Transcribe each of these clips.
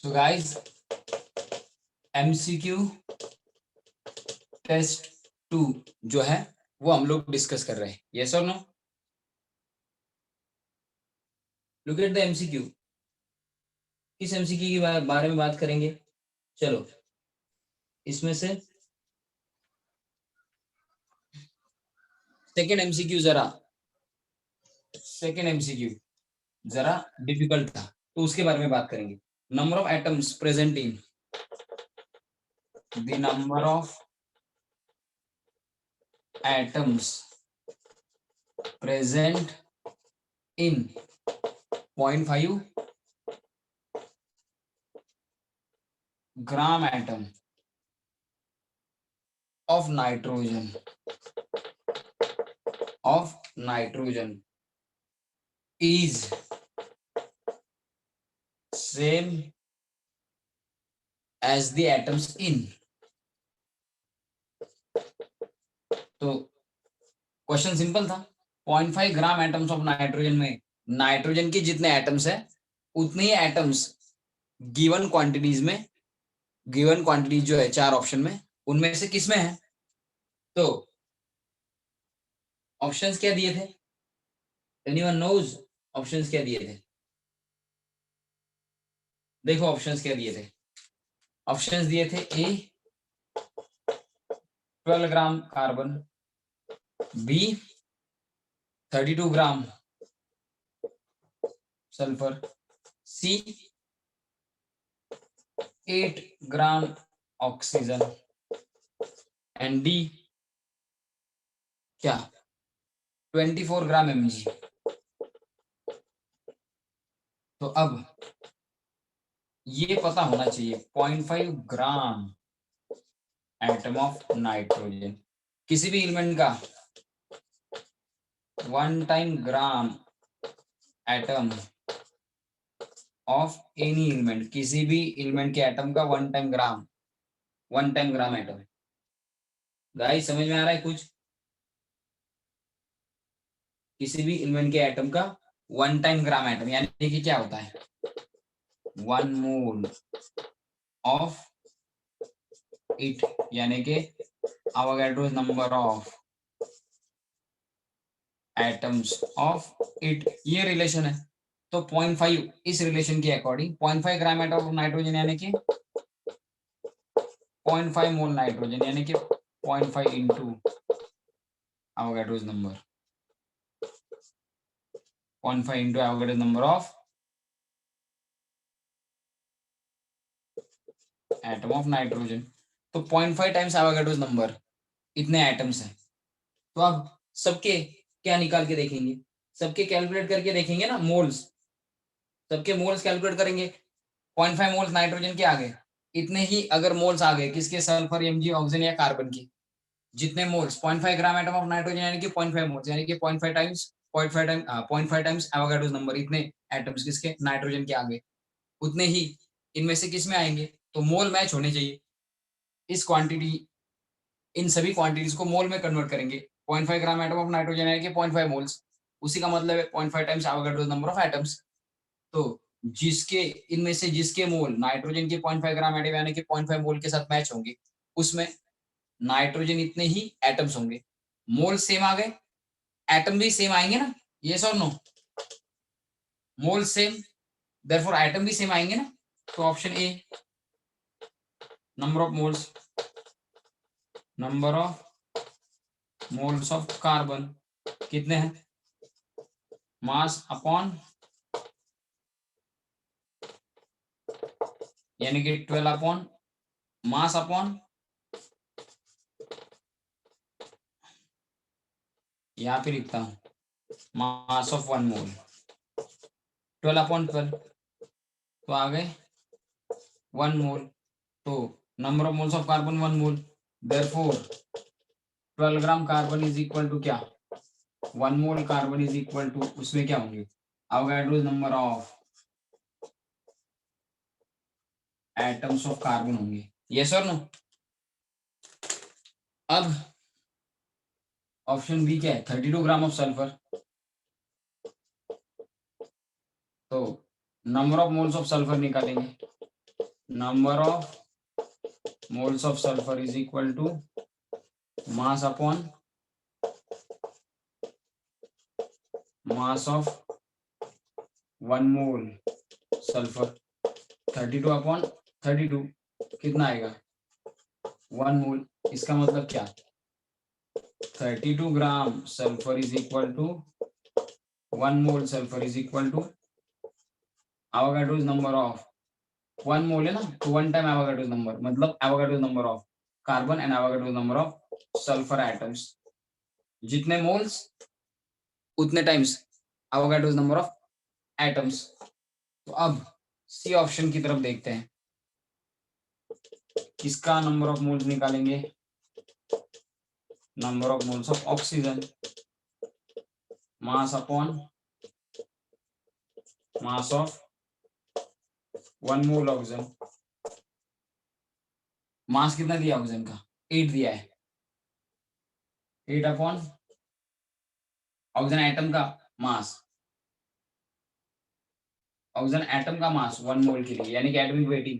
तो guys MCQ test 2 जो है वो हम लोग डिस्कस कर रहे हैं। यस और no? Look at the MCQ. किस एमसीक्यू के बारे में बात करेंगे? चलो इसमें से सेकेंड एमसीक्यू जरा डिफिकल्ट था, तो उसके बारे में बात करेंगे। Number of atoms present in the number of atoms present in 0.5 gram atom of nitrogen is same as the atoms in। तो क्वेश्चन सिंपल था। 0.5 ग्राम एटम्स ऑफ नाइट्रोजन में नाइट्रोजन के जितने एटम्स है उतने ही एटम्स गिवन क्वांटिटीज जो है 4 option में, उनमें से किस में है? तो ऑप्शंस क्या दिए थे? एनीवन नोज ऑप्शंस क्या दिए थे? देखो ऑप्शंस क्या दिए थे। ऑप्शंस दिए थे A 12 gram carbon, B 32 gram sulphur, C 8 gram oxygen and D क्या 24 ग्राम mg। तो अब ये पता होना चाहिए 0.5 ग्राम एटम ऑफ नाइट्रोजन किसी भी एलिमेंट का 1 time gram atom of any element, किसी भी एलिमेंट के एटम का 1 टाइम ग्राम एटम। गाइस समझ में आ रहा है कुछ? किसी भी एलिमेंट के एटम का 1 टाइम ग्राम एटम यानी कि क्या होता है 1 मोल ऑफ इट, यानी कि Avogadro's number of atoms of it, ये रिलेशन है। तो 0.5 इस रिलेशन के according 0.5 gram atom of nitrogen यानी कि 0.5 मोल नाइट्रोजन यानी कि 0.5 into Avogadro's number, 0.5 into Avogadro's number of atom of nitrogen. तो 0.5 टाइम्स एवोगाड्रोस नंबर, इतने एटम्स हैं। तो अब सबके क्या निकाल के देखेंगे? सबके कैलकुलेट करके देखेंगे ना, मोल्स, सबके मोल्स कैलकुलेट करेंगे। 0.5 मोल्स नाइट्रोजन के आ गए, इतने ही अगर मोल्स आ गए किसके, सल्फर, एमजी, ऑक्सीजन या कार्बन की, जितने moles 0.5 gram atom of nitrogen यानी कि 0.5 मोल्स यानी कि 0.5 टाइम्स एवोगाड्रोस नंबर, इतने एटम्स किसके, नाइट्रोजन के आ गए, उतने ही इनमें से किस में आएंगे? तो मोल मैच होने चाहिए। इस क्वांटिटी, इन सभी क्वांटिटीज को मोल में कन्वर्ट करेंगे। 0.5 ग्राम एटम ऑफ नाइट्रोजन यानी कि 0.5 मोल्स, उसी का मतलब है 0.5 times Avogadro's number of atoms. तो जिसके, इनमें से जिसके मोल नाइट्रोजन के 0.5 ग्राम एटम यानी कि 0.5 मोल के साथ मैच होंगे, उसमें नाइट्रोजन इतने ही एटम्स होंगे। मोल सेम आ गए, एटम भी सेम आएंगे ना, यस और no? Mole same, therefore atom भी सेम आएंगे ना। तो option A, number of moles of carbon कितने हैं, मास अपॉन, यानी कि 12 अपॉन मास अपॉन, यहाँ पे लिखता हूं मास ऑफ 1 मोल, 12 अपॉन 12, तो आ गए 1 मोल। तो number of moles of carbon 1 mole, therefore 12 gram carbon is equal to क्या, 1 mole carbon is equal to, उसमें क्या होंगे, Avogadro's number of atoms of carbon होंगे। यस और नो? अब ऑप्शन बी क्या है, 32 ग्राम ऑफ सल्फर। तो number of moles of sulphur निकालेंगे, number of moles of sulfur is equal to mass upon mass of 1 mole sulfur 32 upon 32 कितना आएगा 1 mole. इसका मतलब क्या 32 gram sulphur is equal to 1 mole sulphur is equal to Avogadro's number of 1 mole है ना, तो 1 time Avogadro's number मतलब Avogadro's number of carbon and Avogadro's number of sulphur atoms. जितने मोल्स उतने times Avogadro's number of atoms. तो अब C option की तरफ देखते हैं, किसका नंबर ऑफ मोल्स निकालेंगे, number of moles of oxygen mass upon mass of 1 mole oxygen. Mass कितना दिया ऑक्सीजन का 8 दिया है, 8 अपॉन ऑक्सीजन एटम का मास, ऑक्सीजन एटम का मास 1 मोल के लिए, यानी कि एटॉमिक वेटिंग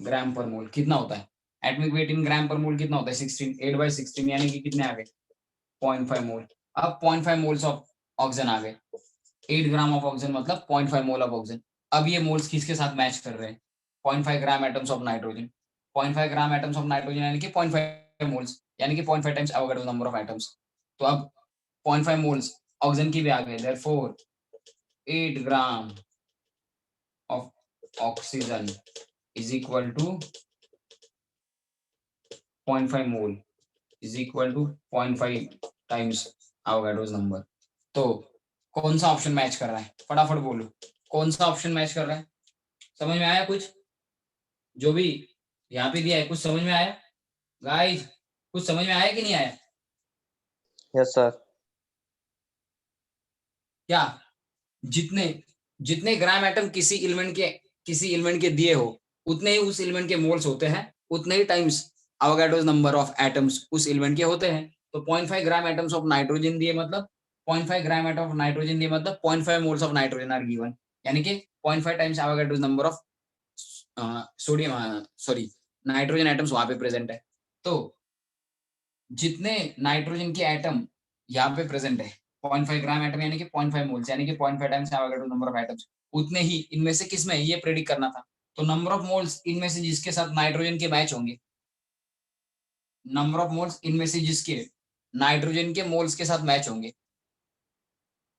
ग्राम पर मोल कितना होता है, एटॉमिक वेटिंग ग्राम पर मोल कितना होता है 16, 8/16 यानी कि कितने आ गए 0.5 मोल। अब 0.5 मोल्स ऑफ ऑक्सीजन आ गए, 8 ग्राम ऑफ ऑक्सीजन मतलब 0.5 मोल ऑफ ऑक्सीजन। अब ये मोल्स किसके साथ मैच कर रहे हैं 0.5 gram atoms of nitrogen, 0.5 gram atoms of nitrogen यानी कि 0.5 मोल्स, यानी कि 0.5 times Avogadro number of atoms. तो अब 0.5 मोल्स ऑक्सीजन की भी आ गए, therefore 8 gram of oxygen is equal to 0.5 mole is equal to 0.5 times Avogadro's number। तो कौन सा ऑप्शन मैच कर रहा है फटाफट बोलो, कौन सा ऑप्शन मैच कर रहा है, समझ में आया कुछ, जो भी यहाँ पे दिया है कुछ समझ में आया गाइस, कुछ समझ में आया कि नहीं आया? Yes sir. क्या जितने जितने ग्राम एटम किसी एलिमेंट के दिए हो उतने ही उस एलिमेंट के मोल्स होते हैं, उतने ही times Avogadro's number of atoms उस एलिमेंट के होते हैं। तो 0.5 ग्राम एटम्स ऑफ नाइट्रोजन दिए मतलब 0.5 ग्राम एटम ऑफ नाइट्रोजन दिए मतलब 0.5 moles of nitrogen are given, यानी कि 0.5 times Avogadro's number of sodium sorry nitrogen atoms वहां पे प्रेजेंट है। तो जितने नाइट्रोजन के एटम यहाँ पे प्रेजेंट है 0.5 ग्राम एटम यानी कि 0.5 मोल्स यानी कि 0.5 times Avogadro number of atoms, उतने ही इनमें से किसमें ये प्रेडिक्ट करना था। तो नंबर ऑफ मोल्स इनमें से जिसके साथ नाइट्रोजन के मैच होंगे, नंबर ऑफ मोल्स इनमें से जिसके नाइट्रोजन के मोल्स के साथ मैच होंगे,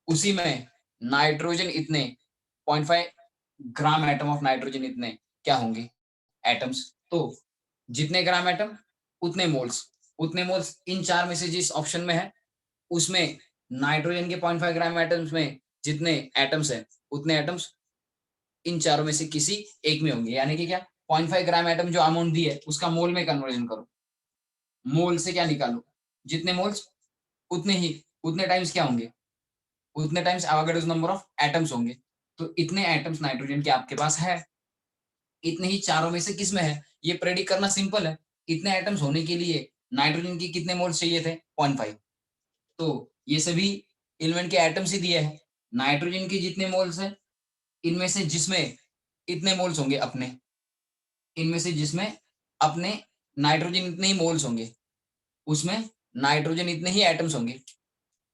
उसी में नाइट्रोजन इतने 0.5 ग्राम एटम ऑफ नाइट्रोजन इतने क्या होंगे एटम्स। तो जितने ग्राम एटम उतने मोल्स इन चार में से जिस ऑप्शन में है उसमें नाइट्रोजन के 0.5 ग्राम एटम्स में जितने एटम्स हैं उतने एटम्स इन चारों में से किसी एक में होंगे, यानी कि क्या 0.5 ग्राम एटम जो अमाउंट दी है उसका मोल में कन्वर्जन करो, मोल से क्या निकालो जितने मोल्स उतने टाइम्स क्या होंगे, उतने times Avogadro's number of atoms होंगे। तो इतने एटम्स नाइट्रोजन के आपके पास है, इतने ही चारों में से किस में है ये प्रेडिक्ट करना सिंपल है। इतने एटम्स होने के लिए नाइट्रोजन की कितने मोल्स चाहिए थे 0.5, तो ये सभी एलिमेंट के एटम्स ही दिए हैं, नाइट्रोजन के जितने मोल्स हैं इनमें से जिसमें इतने मोल्स होंगे अपने, इनमें से जिसमें अपने नाइट्रोजन इतने ही मोल्स होंगे उसमें नाइट्रोजन इतने ही एटम्स होंगे।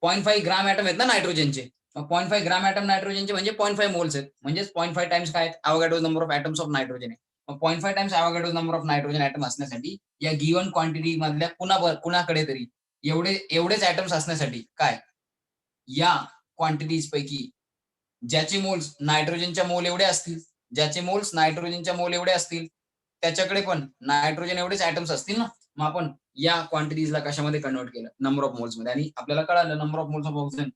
0.5 ग्राम एटम आहेत ना नायट्रोजनचे, मग 0.5 ग्राम एटम नायट्रोजनचे म्हणजे 0.5 मोल्स आहेत, म्हणजेच 0.5 टाइम्स काय Avogadro number of atoms of nitrogen आहे। मग 0.5 times Avogadro number of nitrogen atom असण्यासाठी या गिवन क्वांटिटी मधल्या कुणाकडे तरी एवढेच एटम्स असण्यासाठी काय या क्वांटिटीज पैकी ज्याचे मोल्स नायट्रोजनच्या मोल एवढे असतील, ज्याचे मोल्स नायट्रोजनच्या मोल एवढे असतील त्याच्याकडे पण नायट्रोजन एवढेच एटम्स असतील ना, मग आपण या क्वांटिटीजला कशामध्ये कन्वर्ट केलं नंबर ऑफ मोल्स मध्ये, आणि आपल्याला कळालं number of moles of oxygen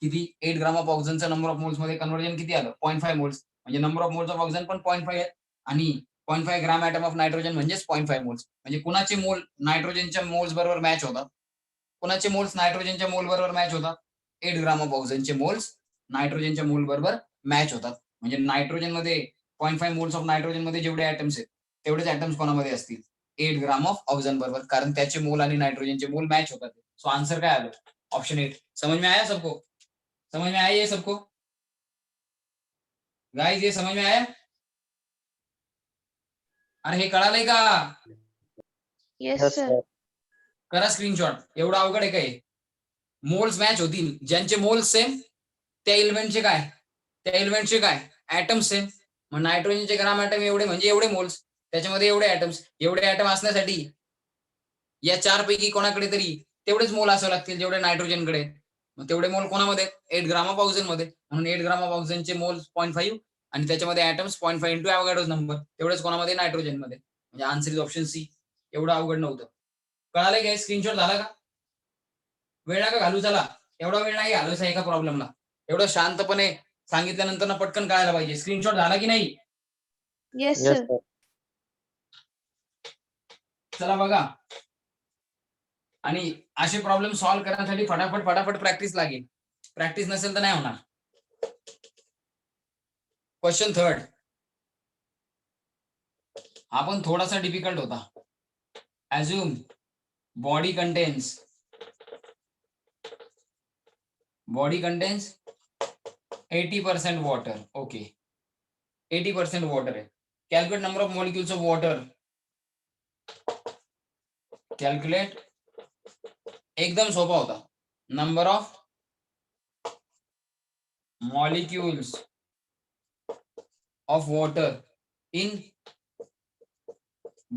किती 8 ग्राम ऑफ ऑक्सिजनचं नंबर ऑफ मोल्स मध्ये कन्वर्जन किती आलं 0.5 मोल्स, म्हणजे number of moles of oxygen पण 0.5 आहे आणि 0.5 ग्राम एटम ऑफ नायट्रोजन म्हणजेच 0.5 मोल्स, म्हणजे कुणाचे मोल नायट्रोजनच्या मोल्स बरोबर मॅच होतात, कुणाचे मोल्स नायट्रोजनच्या मोल बरोबर मॅच होतात 8 ग्राम ऑफ ऑक्सिजनचे मोल्स नायट्रोजनच्या मोल बरोबर मॅच होतात, म्हणजे नायट्रोजन मध्ये 0.5 मोल्स ऑफ नायट्रोजन मध्ये जेवढे ऍटम्स आहेत तेवढेच ऍटम्स कोणामध्ये असतील 8 ग्राम ऑफ ऑक्सिजन बरोबर, कारण त्याचे मोल आणि नायट्रोजनचे मोल मॅच होतात। सो आंसर काय आलं ऑप्शन 8। समझ में आया सबको, समझ में आया ये सबको गाइस, ये समझ में आया? अरे हे कळालंय का? Yes Yes, sir. sir. करा स्क्रीनशॉट. एवढं अवघड आहे काय? मोल्स मॅच होतील, ज्यांचे मोल्स सेम त्या एलिमेंटचे काय, त्या एलिमेंटचे काय ऍटम सेम. मग नायट्रोजनचे ग्राम ऍटम एवढे म्हणजे एवढे मोल्स, त्याच्यामध्ये एवढे ऍटम्स. एवढे ऍटम असण्यासाठी या 4 पैकी कोणाकडे तरी तेवढेच मोल असावे लागतील जेवढे नायट्रोजनकडे. मग तेवढे मोल कोणामध्ये? 8 ग्राम ऑफ ऑक्सिजन मध्ये. म्हणून 8 ग्राम ऑफ ऑक्सिजनचे मोल 0.5 आणि त्याच्यामध्ये ऍटम्स 0.5 इंटू ॲव्होगॅड्रोज नंबर. तेवढेच कोणामध्ये? नायट्रोजन मध्ये. म्हणजे आन्सर इज ऑप्शन सी. एवढं अवघड नव्हतं. कळालं काय? स्क्रीनशॉट झाला का? वेळ नका घालू. चला, एवढा वेळ नाही घालवायचा एका प्रॉब्लेमला. एवढं शांतपणे सांगितल्यानंतर ना पटकन कळायला पाहिजे. स्क्रीनशॉट झाला की नाही? Yes Yes, sir. sir. चला बघा. आणि असे प्रॉब्लेम सॉल्व्ह करण्यासाठी फटाफट प्रॅक्टिस लागेल. प्रॅक्टिस नसेल तर नाही होणार. क्वेश्चन थर्ड हा पण थोडासा डिफिकल्ट होता. Assume body contains 80% water. Okay, 80% water आहे. Calculate number of molecules of water. Calculate एकदम सोपा होता. Number of molecules of water in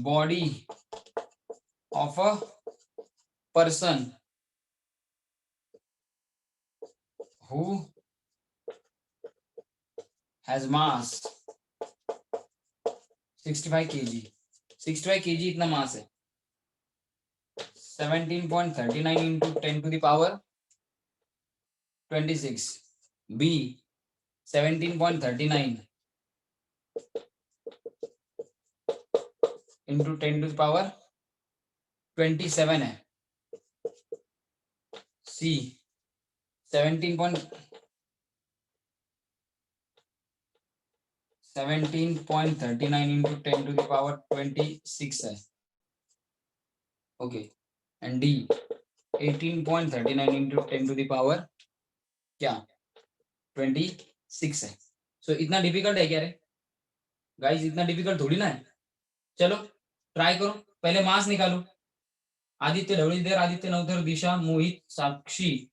body of a person who has mass 65 kg. 65 kg इतना मास है. 17.39 into 10 to the power 26. B 17.39 into 10 to the power 27 है. C 17.39 into 10 to the power 26 है. Okay. And D 18.39 into 10 to the power क्या 26 है. सो इतना difficult है क्या रे गाइस? इतना डिफिकल्ट थोड़ी ना है. चलो ट्राई करो. पहले मास निकालो. Aditya Dhawali there, Aditya Navthar, Disha, Mohit, Sakshi.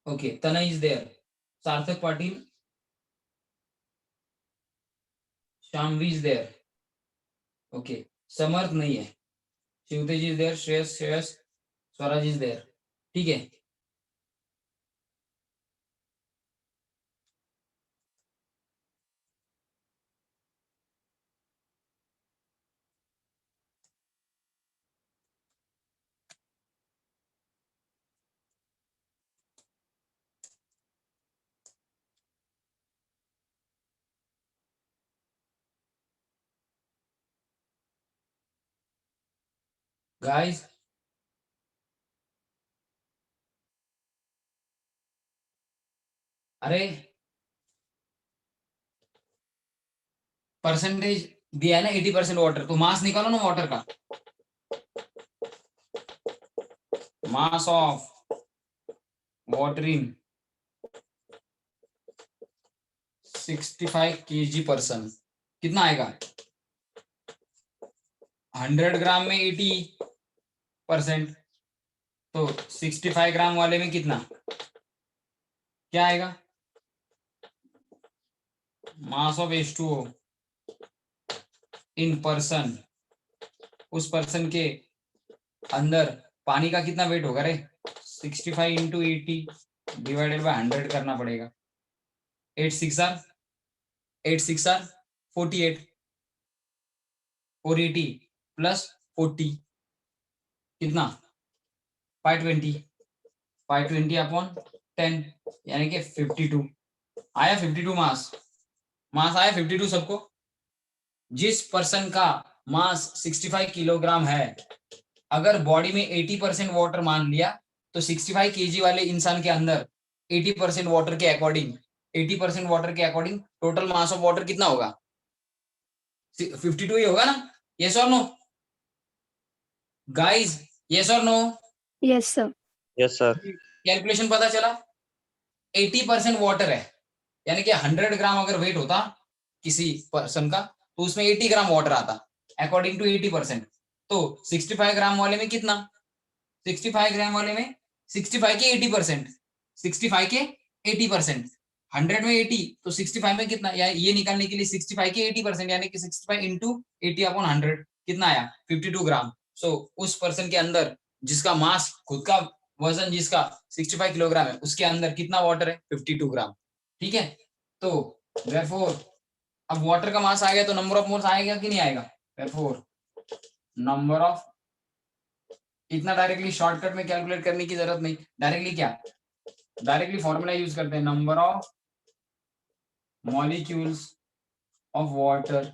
Okay, Tanay is there, Sarthak Patil, Shamvi is there. Okay, Samarth नहीं है. Shivtej is there, Shreyas, Swaraj is there. ठीक है. गाइस अरे परसेंटेज दिया है ना 80% वाटर, तो मास निकालो ना वाटर का. मास of water in 65 kg person कितना आएगा? 100 ग्राम में 80%, तो 65 ग्राम वाले में कितना क्या आएगा? Mass of H2O in person, उस पर्सन के अंदर पानी का कितना वेट होगा रे? 65 इंटू 80 डिवाइडेड बाय 100 करना पड़ेगा. 8 6 आर 48 480 प्लस 40 कितना? 520 अपॉन 10 यानी कि 52 आया. 52 मास आया 52 सबको. जिस पर्सन का मास 65 किलोग्राम है, अगर बॉडी में 80% वाटर मान लिया, तो 65 kg वाले इंसान के अंदर 80% वाटर के अकॉर्डिंग 80% वाटर के according total mass of water कितना होगा? 52 ही होगा ना? यस और नो गाइस? यस और no? Yes sir. Yes, sir. Calculation पता चला. 80% वाटर है, यानी कि 100 ग्राम अगर वेट होता किसी पर्सन का, तो उसमें 80 ग्राम वाटर आता. According to 80%। तो 65 ग्राम वाले में कितना, 65 ग्राम वाले में 65 के 80%, 65 के 80%, 100 में 80 तो 65 में कितना, या ये निकालने के लिए 65 के 80% यानी कि 65 इंटू 80/100 कितना आया 52 ग्राम। सो उस पर्सन के अंदर जिसका मास, खुद का वजन जिसका 65 किलोग्राम है, उसके अंदर कितना वाटर है 52 ग्राम। ठीक है, तो therefore अब वाटर का मास आ गया तो नंबर ऑफ मोल्स आएगा कि नहीं आएगा, therefore नंबर ऑफ, इतना डायरेक्टली शॉर्टकट में कैलकुलेट करने की जरूरत नहीं, डायरेक्टली क्या, डायरेक्टली फॉर्मूला यूज करते हैं, number of molecules of water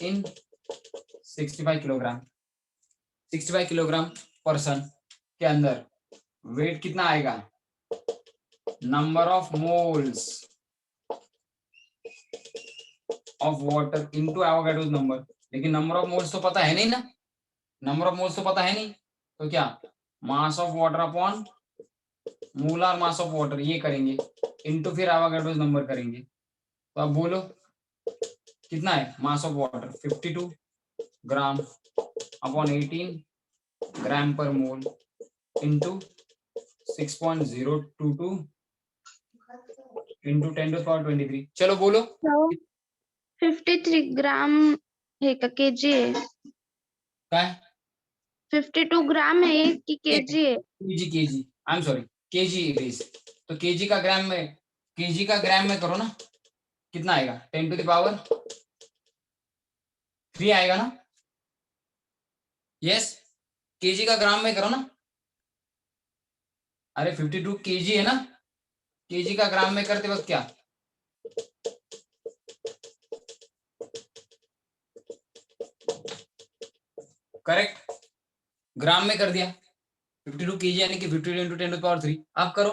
in 65 kilogram, 65 kilogram person के अंदर वेट कितना आएगा, number of moles of water into Avogadro's number. लेकिन नंबर ऑफ मोल्स तो पता है नहीं ना, नंबर ऑफ मोल्स तो पता है नहीं, तो क्या mass of water upon molar mass of water ये करेंगे, इनटू फिर एवोगाड्रोस नंबर करेंगे। तो अब बोलो कितना है मास ऑफ वाटर 52 ग्राम अपॉन 18 ग्राम पर मोल इंटू 6.022 इंटू 10⁻23। चलो बोलो 53 ग्राम है का केजी है, क्या है, 52 ग्राम है कि केजी है? KG I am sorry, KG it is. तो केजी का ग्राम में, केजी का ग्राम में करो ना, कितना आएगा 10⁻3 आएगा ना, यस, केजी का ग्राम में करो ना, अरे 52 केजी है ना, केजी का ग्राम में करते वक्त क्या, करेक्ट, ग्राम में कर दिया 52 केजी यानी कि 52 इंटू 10⁻3। आप करो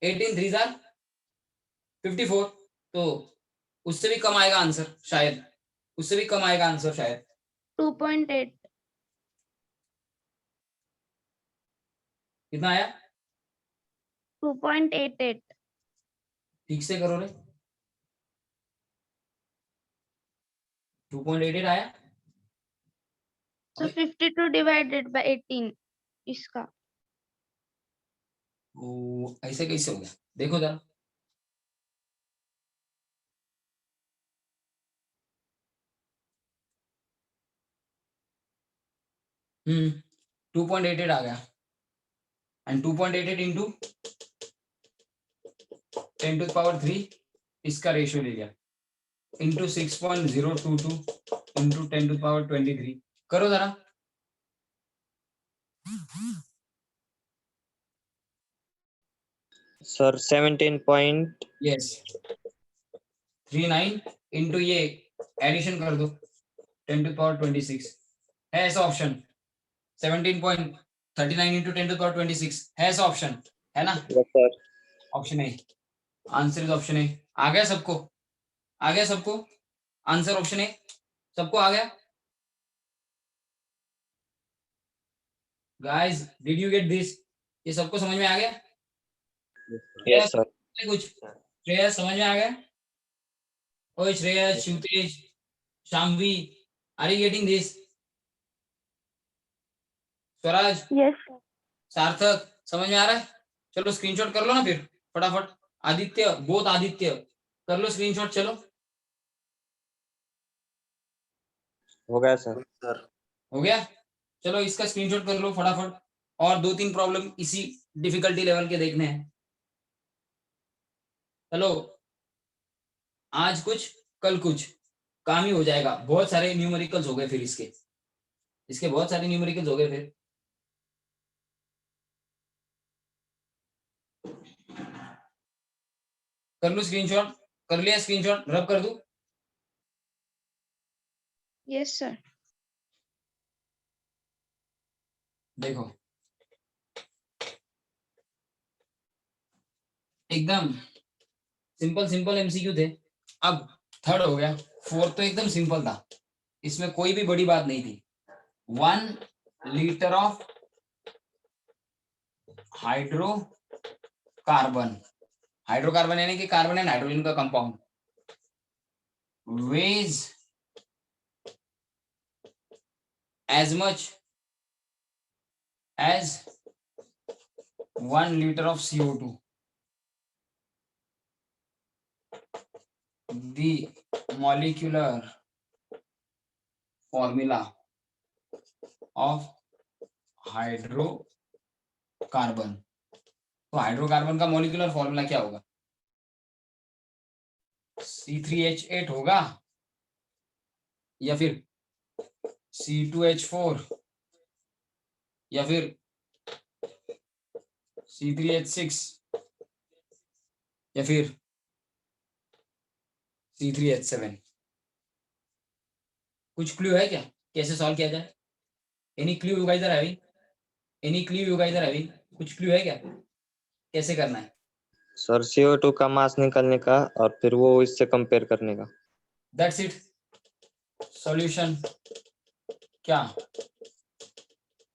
18 3 जार 54, तो उससे भी कम आएगा आंसर शायद, उससे भी कम आएगा आंसर शायद 2.8। कितना आया, 2.88। ठीक से करो रे, 2.88 आया। तो 52 डिवाइडेड बाय 18 इसका। ओ ऐसे कैसे हो गया, देखो जरा, हम्म 2.88 आ गया, एंड 2.88 इंटू 10⁻3 इसका रेशियो ले लिया इंटू 6.022 इंटू 10⁻23। करो जरा, सर 17 पॉइंट यस 39 इंटू ये एडिशन कर दो 10⁻26 है ऐसा ऑप्शन, 17.39 इंटू 10⁻26 है ऐसा ऑप्शन, है ना, yes sir option A, answer is option A. आ गया सबको, आ गया सबको आंसर ऑप्शन ए, सबको आ गया guys, did you get this, ये सबको समझ में आ गया, यस सर कुछ श्रेयस समझ में आ गया, ओए Shreyas, Shivtej, Shamvi, are you getting this, Swaraj, yes Sarthak समझ में आ रहा है, चलो स्क्रीनशॉट कर लो ना फिर फटाफट, आदित्य, बोथ आदित्य कर लो स्क्रीनशॉट, चलो हो गया सर हो गया, चलो इसका स्क्रीनशॉट कर लो फटाफट, और 2-3 प्रॉब्लम इसी डिफिकल्टी लेवल के देखने हैं, चलो आज कुछ कल कुछ काम ही हो जाएगा, बहुत सारे न्यूमेरिकल्स हो गए फिर इसके बहुत सारे न्यूमेरिकल्स हो गए फिर, कर लूं स्क्रीनशॉट, कर लिया स्क्रीनशॉट, रब कर दूं, यस सर। देखो एकदम सिंपल सिंपल एमसीक्यू थे, अब थर्ड हो गया, फोर्थ तो एकदम सिंपल था, इसमें कोई भी बड़ी बात नहीं थी, 1 लीटर ऑफ हाइड्रोकार्बन, हाइड्रोकार्बन यानी कि कार्बन एंड हाइड्रोजन का compound, weighs as much as 1 liter of CO2. The molecular formula of hydrocarbon. तो हाइड्रोकार्बन का मॉलिक्यूलर फॉर्मूला क्या होगा? C3H8 होगा या फिर C2H4 या फिर C3H6 या फिर C3H7। कुछ क्लू है क्या कैसे सॉल्व किया जाए? Any clue you guys are having? Any clue you guys are having? कुछ क्लू है क्या कैसे करना है? सर CO2 का मास निकालने का और फिर वो इससे कंपेयर करने का। That's it. सॉल्यूशन क्या?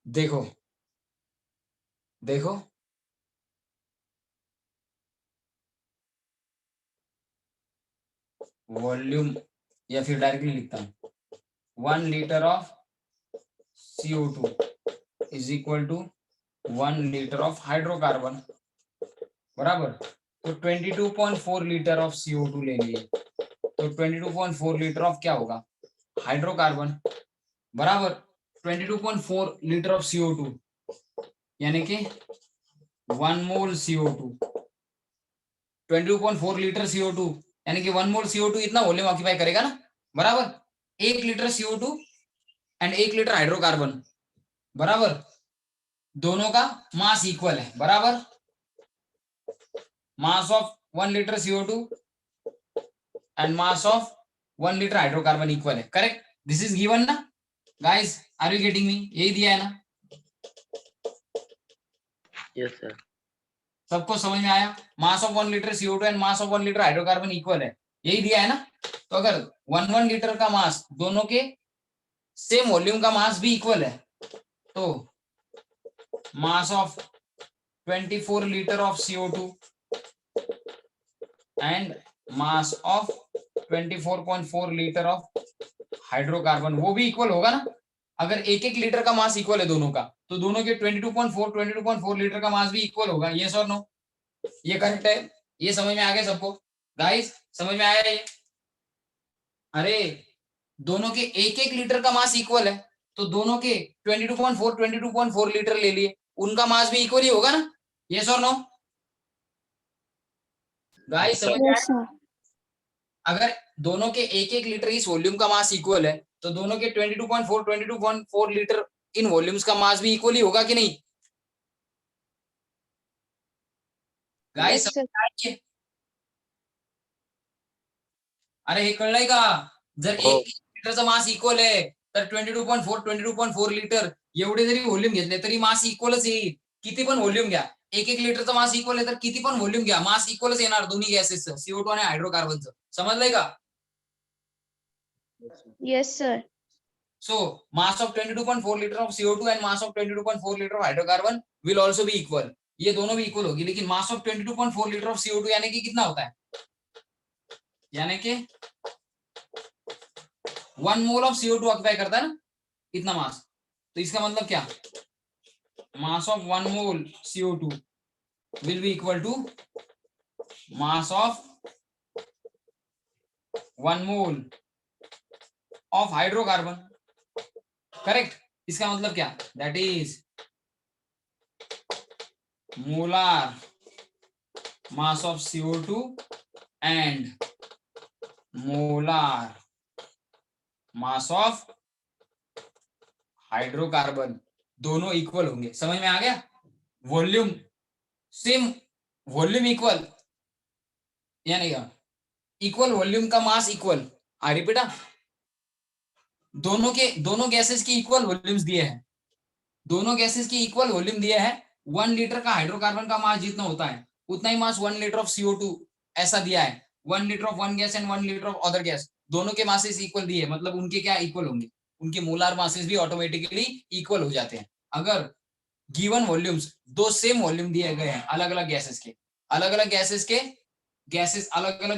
देखो देखो वॉल्यूम या फिर डायरेक्टली लिखता हूं 1 litre of CO2 is equal to 1 litre of hydrocarbon बराबर। तो 22.4 लीटर ऑफ CO2 ले लिए तो 22.4 लीटर ऑफ क्या होगा? हाइड्रोकार्बन बराबर 22.4 लीटर ऑफ CO2 यानी कि 1 मोल CO2। 22.4 लीटर CO2 यानी कि 1 मोल CO2 इतना वॉल्यूम ऑक्यूपाई करेगा ना बराबर। 1 litre CO2 and 1 litre hydrocarbon बराबर दोनों का मास इक्वल है बराबर। Mass of 1 litre CO2 and mass of 1 litre hydrocarbon equal है। करेक्ट? दिस इज गिवन ना guys, are you getting me? यही दिया है ना? Yes sir. सबको समझ में आया? Mass of 1 litre CO2 and mass of 1 litre hydrocarbon equal है, यही दिया है ना? तो अगर 1 लीटर का मास दोनों के सेम वॉल्यूम का मास भी इक्वल है तो mass of 24 litre of CO2 and mass of 24.4 litre of hydrocarbon वो भी इक्वल होगा ना। अगर एक एक लीटर का मास इक्वल है दोनों का तो दोनों के 22.4 लीटर का मास भी इक्वल होगा। यस और नो? ये करेक्ट है? ये समझ में आ गया सबको गाइस? समझ में आया ये? अरे दोनों के एक एक लीटर का मास इक्वल है तो दोनों के 22.4 लीटर ले लिए, उनका मास भी इक्वल ही होगा ना। यस और नो गाइस? समझ में यस आया? सर। अगर दोनों के एक एक लीटर इस वॉल्यूम का मास इक्वल है तो दोनों के 22.4 लीटर इन वॉल्यूम्स का मास भी इक्वल ही होगा कि नहीं गाइस? Yes sir. अरे हे कळलंय का? जर हो. एक लिटरचा मास इक्वल आहे तर 22.4 लिटर एवढे जरी व्हॉल्यूम घेतले तरी मास इक्वलच येईल। किती पण व्हॉल्यूम घ्या, एक एक लिटरचा मास इक्वल आहे तर किती पण व्हॉल्यूम घ्या मास इक्वलच येणार दोन्ही गॅसेसचं, CO2 आणि हायड्रोकार्बनचं। समजलंय का? Yes sir. So mass of 22.4 liter of CO2 and mass of 22.4 liter of hydrocarbon will also be equal। ये दोनों भी इक्वल होगी, लेकिन mass of 22.4 litre of CO2 यानी कि कितना होता है? यानी कि 1 मोल ऑफ CO2 ऑक्यूपाई करता है ना इतना मास। तो इसका मतलब क्या? Mass of 1 mole CO2 will be equal to mass of 1 mole of hydrocarbon. Correct? इसका मतलब क्या? That is molar mass of CO2 and molar mass of hydrocarbon दोनों इक्वल होंगे। समझ में आ गया? वॉल्यूम सेम, वॉल्यूम इक्वल यानी इक्वल वॉल्यूम का मास इक्वल। आई रिपीट, दोनों गैसेस की इक्वल वॉल्यूम्स दिए हैं, दोनों गैसेस की इक्वल वॉल्यूम दिए हैं। 1 लीटर का हाइड्रोकार्बन का मास जितना होता है उतना ही मास 1 लीटर ऑफ CO2 ऐसा दिया है। 1 litre of one gas and 1 litre of other gas दोनों के मासेस इक्वल दिए, मतलब उनके क्या इक्वल होंगे? उनके मोलार मासेस भी ऑटोमेटिकली इक्वल हो जाते हैं। अगर गिवन वॉल्यूम्स दो सेम वॉल्यूम दिए गए हैं अलग अलग गैसेस के, अलग अलग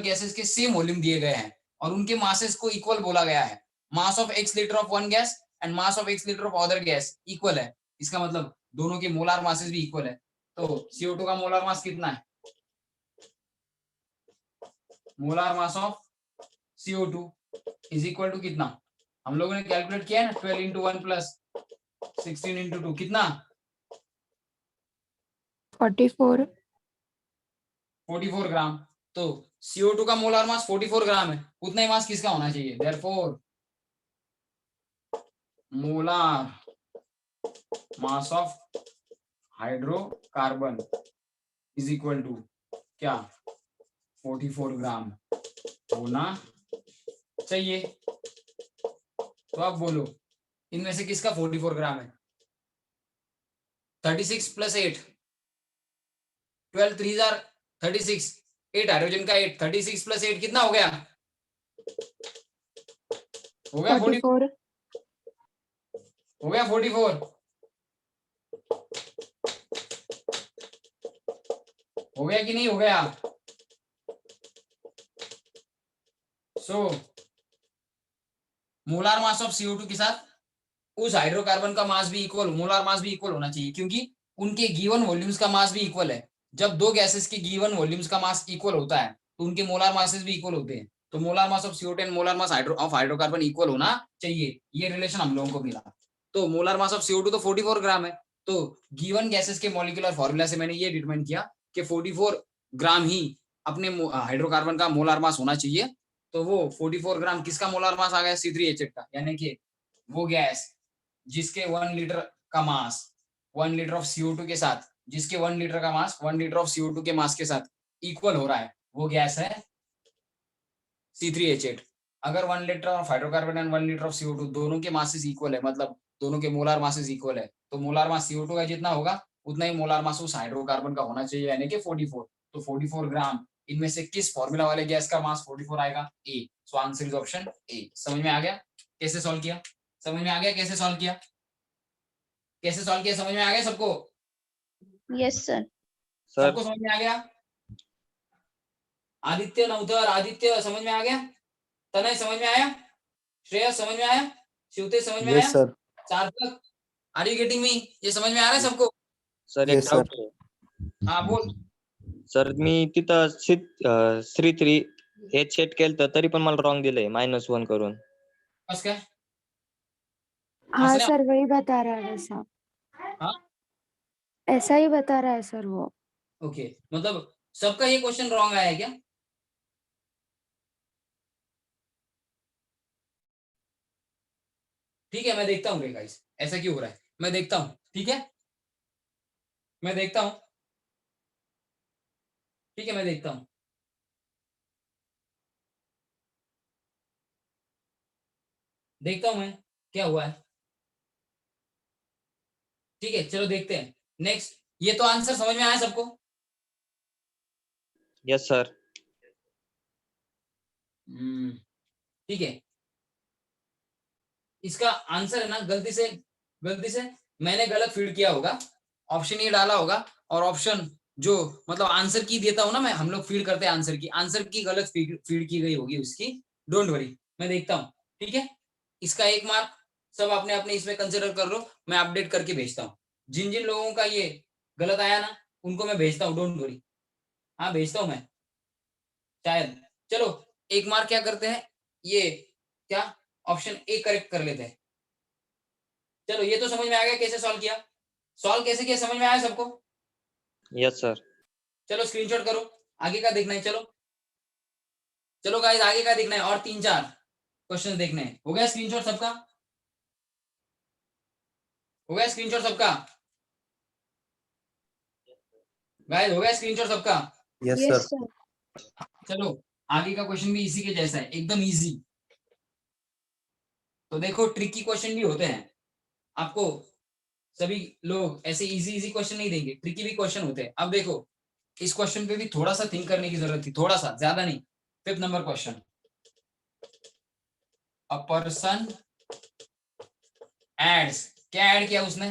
गैसेस के सेम वॉल्यूम दिए गए हैं और उनके मासेस को इक्वल बोला गया है। Mass of x litre of one gas and mass of x litre of other gas equal है, इसका मतलब दोनों के मोलार मासेस भी इक्वल है। तो CO2 का मोलार मास कितना है? Molar mass of CO2 is equal to कितना? हम लोगों ने कैलकुलेट किया है ना, 12 इंटू 1 प्लस 16 इंटू 2 कितना? 44 44 ग्राम। तो CO2 का मोलार मास 44 ग्राम है, उतना ही मास किसका होना चाहिए? Therefore molar mass of hydrocarbon is equal to क्या? 44 ग्राम होना चाहिए। तो आप बोलो इनमें से किसका 44 ग्राम है? 36 प्लस 8, 12 3 जार 36, 8 हाइड्रोजन का 8, 36 प्लस 8 कितना हो गया? हो गया 44, हो गया 44, हो गया कि नहीं हो गया? सो मोलार मास ऑफ CO2 के साथ उस हाइड्रोकार्बन का मास भी इक्वल, मोलार मास भी इक्वल होना चाहिए, क्योंकि उनके गिवन वॉल्यूम्स का मास भी इक्वल है। जब दो गैसेस के गिवन वॉल्यूम्स का मास इक्वल होता है तो उनके मोलार मासेस भी इक्वल होते हैं। तो molar mass of CO2 and molar mass of hydrocarbon equal होना चाहिए, ये रिलेशन हम लोगों को मिला। तो मोलार मास ऑफ CO2 तो 44 ग्राम है। तो गिवन गैसेस के मॉलिक्यूलर फॉर्मूला से मैंने ये डिटरमाइन किया कि 44 ग्राम ही अपने हाइड्रोकार्बन का मोलार मास होना चाहिए। तो वो 44 ग्राम किसका मोलार मास आ गया? C3H8 का, यानी कि वो गैस जिसके 1 लीटर का मास 1 लीटर ऑफ CO2 के साथ, जिसके 1 लीटर का मास 1 लीटर ऑफ CO2 के मास के साथ इक्वल हो रहा है, वो गैस है C3H8। अगर 1 litre of hydrocarbon and 1 litre of CO2 दोनों के मासेस इक्वल है, मतलब दोनों के मोलार मासेस इक्वल है, तो मोलार मास CO2 का जितना होगा उतना ही मोलार मास उस हाइड्रोकार्बन का होना चाहिए, यानी कि 44। तो 44 ग्राम इनमें से किस फॉर्मूला वाले गैस का मास 44 आएगा? A. So answer is option A. समझ में आ गया कैसे सॉल्व किया? समझ में आ गया कैसे सॉल्व किया? कैसे सॉल्व किया? समझ में आ गया सबको? Yes sir. सर सबको समझ में आ गया? आदित्य, नवधर, आदित्य समझ में आ गया? तनय समझ में आया? श्रेयस समझ में आया? शिवते समझ में आया? सर। सार्थक, आर यू गेटिंग मी? ये समझ में आ रहा है सबको? सर एक Yes, sir. डाऊट आहे. हाँ बोल. सर मी तिथं C3H8 केलं तरी पण मला रॉंग दिलंय -1 करून. बस काय? हाँ हंस रहे हो? सर, वही बता रहा है ऐसा। हाँ? ऐसा ही बता रहा है सर वो। ओके, मतलब सबका ये क्वेश्चन रॉन्ग आया है क्या? ठीक है, मैं देखता हूँ गाइस ऐसा क्यों हो रहा है, मैं देखता हूँ। ठीक है, मैं देखता हूँ। ठीक है, मैं देखता हूँ। देखता हूँ मैं क्या हुआ है। ठीक है, चलो देखते हैं नेक्स्ट। ये तो आंसर समझ में आया सबको? Yes sir. ठीक है, इसका आंसर है ना, गलती से मैंने गलत फीड किया होगा, ऑप्शन ये डाला होगा, और ऑप्शन जो मतलब आंसर की देता हूं ना मैं, हम लोग फीड करते हैं आंसर की गलत फीड की गई होगी उसकी। डोंट वरी, मैं देखता हूँ। ठीक है, इसका 1 मार्क सब अपने अपने इसमें कंसिडर कर लो, मैं अपडेट करके भेजता हूँ। जिन जिन लोगों का ये गलत आया ना उनको मैं भेजता हूँ, डोंट वरी। हाँ भेजता हूँ मैं शायद। चलो 1 मार्क क्या करते हैं, ये क्या ऑप्शन ए करेक्ट कर लेते हैं। चलो ये तो समझ में आ गया कैसे सॉल्व किया। सॉल्व कैसे किया समझ में आया सबको? Yes sir. चलो स्क्रीनशॉट करो, आगे का देखना है। चलो चलो गाइस आगे का देखना है, और 3-4 क्वेश्चन देखने हैं। हो गया स्क्रीनशॉट सबका? हो गया स्क्रीनशॉट सबका? गाइस हो गया स्क्रीनशॉट सबका? Yes, sir. Yes sir. चलो आगे का क्वेश्चन भी इसी के जैसा है, एकदम इजी। तो देखो ट्रिकी क्वेश्चन भी होते हैं, आपको सभी लोग ऐसे इजी इजी क्वेश्चन नहीं देंगे, ट्रिकी भी क्वेश्चन होते हैं। अब देखो इस क्वेश्चन पे भी थोड़ा सा थिंक करने की जरूरत थी, थोड़ा सा, ज्यादा नहीं। 5th number question, a person adds, क्या ऐड किया उसने?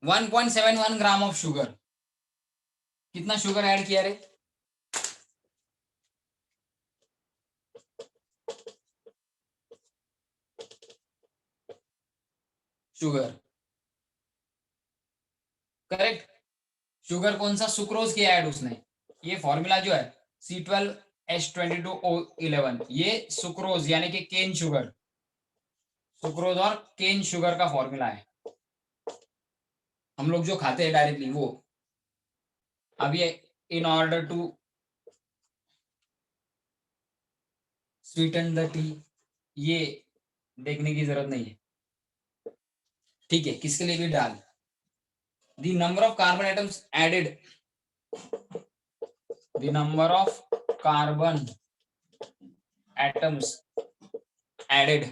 1.71 ग्राम ऑफ शुगर। कितना शुगर ऐड किया रे? Sugar, correct. शुगर कौन सा, सुक्रोज किया ऐड उसने। ये फॉर्मूला जो है C12H22O11, ये सुक्रोज यानी कि केन शुगर, सुक्रोज और केन शुगर का फॉर्मूला है, हम लोग जो खाते हैं डायरेक्टली वो। अब ये in order to sweeten the tea, ये देखने की जरूरत नहीं है, ठीक है, किसके लिए भी डाल। The number of carbon atoms added, the number of carbon atoms added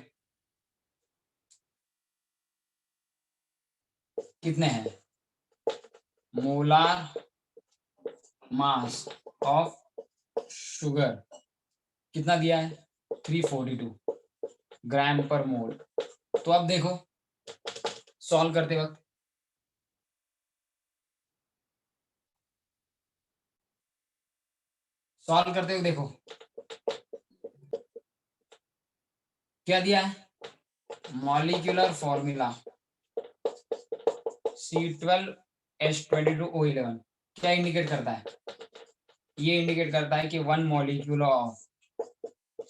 कितने हैं, मोलार मास ऑफ शुगर कितना दिया है, 342 ग्राम पर मोल। तो अब देखो सॉल्व करते वक्त, सॉल्व करते हुए देखो क्या दिया है, मॉलिक्यूलर फॉर्मूला C12H22O11 क्या इंडिकेट करता है, ये इंडिकेट करता है कि one molecule of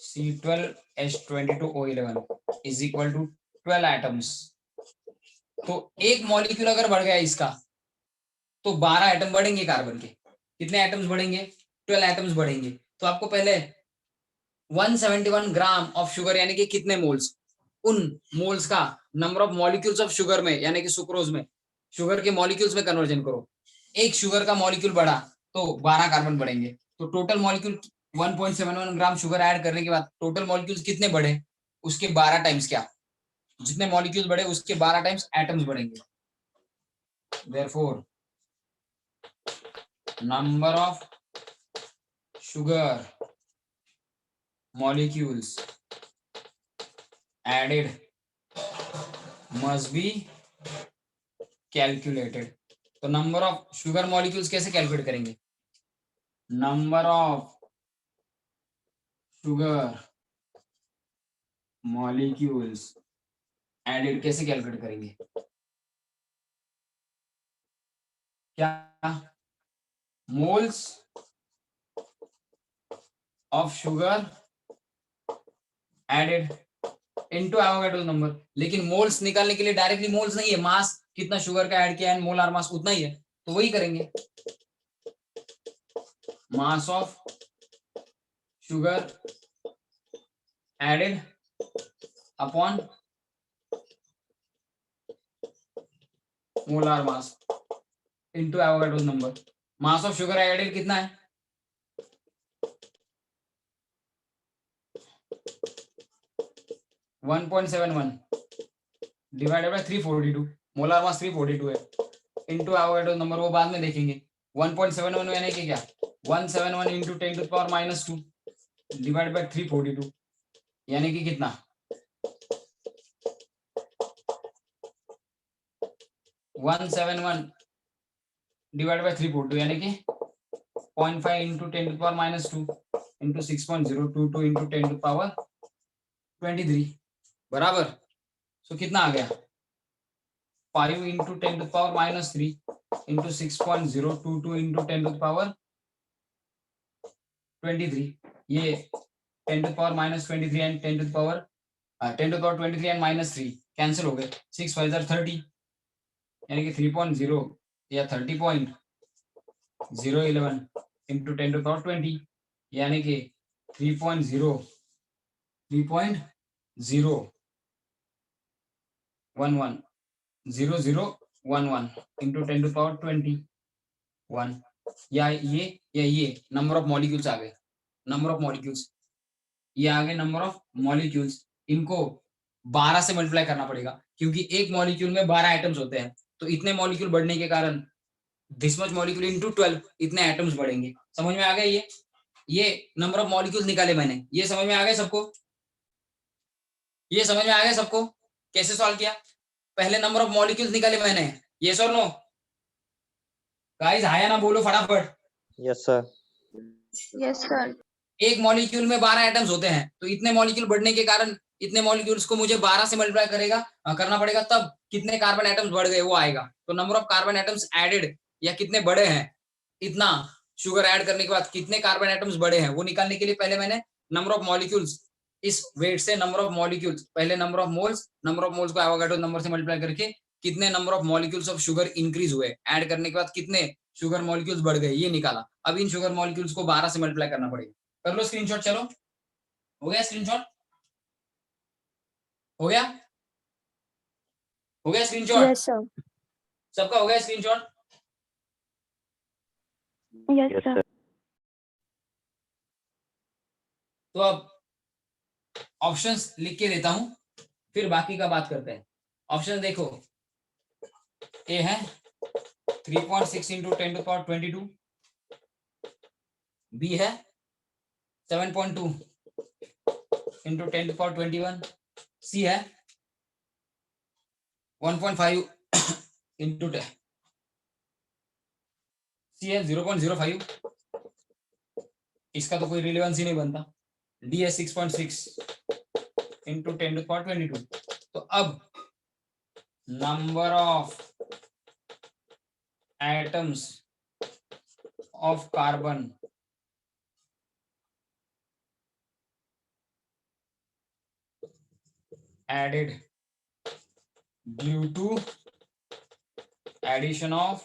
C12H22O11 is equal to 12 atoms. तो एक मॉलिक्यूल अगर बढ़ गया इसका तो 12 एटम बढ़ेंगे कार्बन के। कितने एटम्स बढ़ेंगे, 12 एटम्स बढ़ेंगे। तो आपको पहले 171 ग्राम ऑफ शुगर यानी कि कितने मोल्स, उन मोल्स का number of molecules of sugar में यानी कि सुक्रोज में, शुगर के मॉलिक्यूल्स में कन्वर्जन करो। एक शुगर का मॉलिक्यूल बढ़ा तो 12 कार्बन बढ़ेंगे। तो total molecule 1.71 gram sugar add करने के बाद टोटल मॉलिक्यूल्स कितने बढ़े, उसके 12 टाइम्स, क्या जितने मॉलिक्यूल बढ़े उसके 12 टाइम्स एटम्स बढ़ेंगे। Therefore number of sugar molecules added must be calculated। तो नंबर ऑफ शुगर मॉलिक्यूल्स कैसे कैलकुलेट करेंगे, number of sugar molecules added कैसे कैलकुलेट करेंगे, क्या, moles of sugar added into Avogadro number. लेकिन मोल्स निकालने के लिए डायरेक्टली मोल्स नहीं है, मास कितना शुगर का ऐड किया है, मोलार मास उतना ही है, तो वही करेंगे, mass of sugar added upon molar mass into Avogadro number. Mass of sugar added कितना है, 1.71 डिवाइडेड बाय 342, मोलार मास 342 है, इनटू एवोगाड्रो नंबर वो बाद में देखेंगे। 1.71 यानी कि क्या, 171 इंटू 10⁻², डिवाइड बाय 342 यानी कि कितना, 171 डिवाइड बाय 342 यानी कि 0.5 इंटू 10⁻² इंटू 6.022 इंटू 10⁻23 बराबर। सो कितना आ गया, 5 इंटू 10⁻³ इंटू 6.022 इंटू 10⁻23। ये 10⁻23 एंड 10⁻23 एंड -3 कैंसिल हो गए, 6 5 30 यानी कि 3.0 या 30.011 इंटू 10⁻20 यानी कि 3.011 इंटू 10⁻21 या ये नंबर ऑफ मॉलिक्यूल्स आ गए, नंबर ऑफ मॉलिक्यूल्स ये आ गए, नंबर ऑफ मॉलिक्यूल्स। इनको 12 से मल्टीप्लाई करना पड़ेगा क्योंकि एक मॉलिक्यूल में 12 आइटम्स होते हैं। तो इतने मॉलिक्यूल बढ़ने के कारण दिस मच मॉलिक्यूल इनटू 12 इतने एटम्स बढ़ेंगे। समझ में आ गया, ये नंबर ऑफ मॉलिक्यूल्स निकाले मैंने, ये समझ में आ गया सबको, ये समझ में आ गया सबको कैसे सॉल्व किया। पहले नंबर ऑफ मॉलिक्यूल्स निकाले मैंने, यस और नो गाइस, हां या ना बोलो फटाफट। Yes sir. Yes sir. एक मॉलिक्यूल में 12 एटम्स होते हैं तो इतने मॉलिक्यूल बढ़ने के कारण इतने मॉलिक्यूल्स को मुझे 12 से मल्टीप्लाई करना पड़ेगा, तब कितने कार्बन एटम्स बढ़ गए वो आएगा। तो number of carbon atoms added या कितने बड़े हैं, इतना शुगर ऐड करने के बाद कितने कार्बन एटम्स बड़े हैं वो निकालने के लिए पहले मैंने नंबर ऑफ मॉलिक्यूल्स, इस वेट से नंबर ऑफ मॉलिक्यूल्स, पहले नंबर ऑफ मोल्स को एवोगाड्रो नंबर से मल्टीप्लाई करके कितने number of molecules of sugar increase हुए, ऐड करने के बाद कितने शुगर मॉलिक्यूल्स बढ़ गए, ये निकाला। अब इन शुगर मॉलिक्यूल्स को 12 से मल्टीप्लाई करना पड़ेगा। कर लो स्क्रीनशॉट, चलो हो गया स्क्रीनशॉट, हो गया, हो गया स्क्रीनशॉट, यस सर, सबका हो गया screenshot. Yes yes sir. Sir. तो अब ऑप्शंस लिख के देता हूं, फिर बाकी का बात करते हैं। ऑप्शन देखो, ए है 3.6 इंटू 10⁻22, बी है 7.2 इंटू 10⁻21, सी है 1.5 इंटू सी है 0.05, इसका तो कोई रिलेवेंस ही नहीं बनता। डी है 6.6 इंटू 10⁻22। तो अब number of atoms of carbon added due to addition of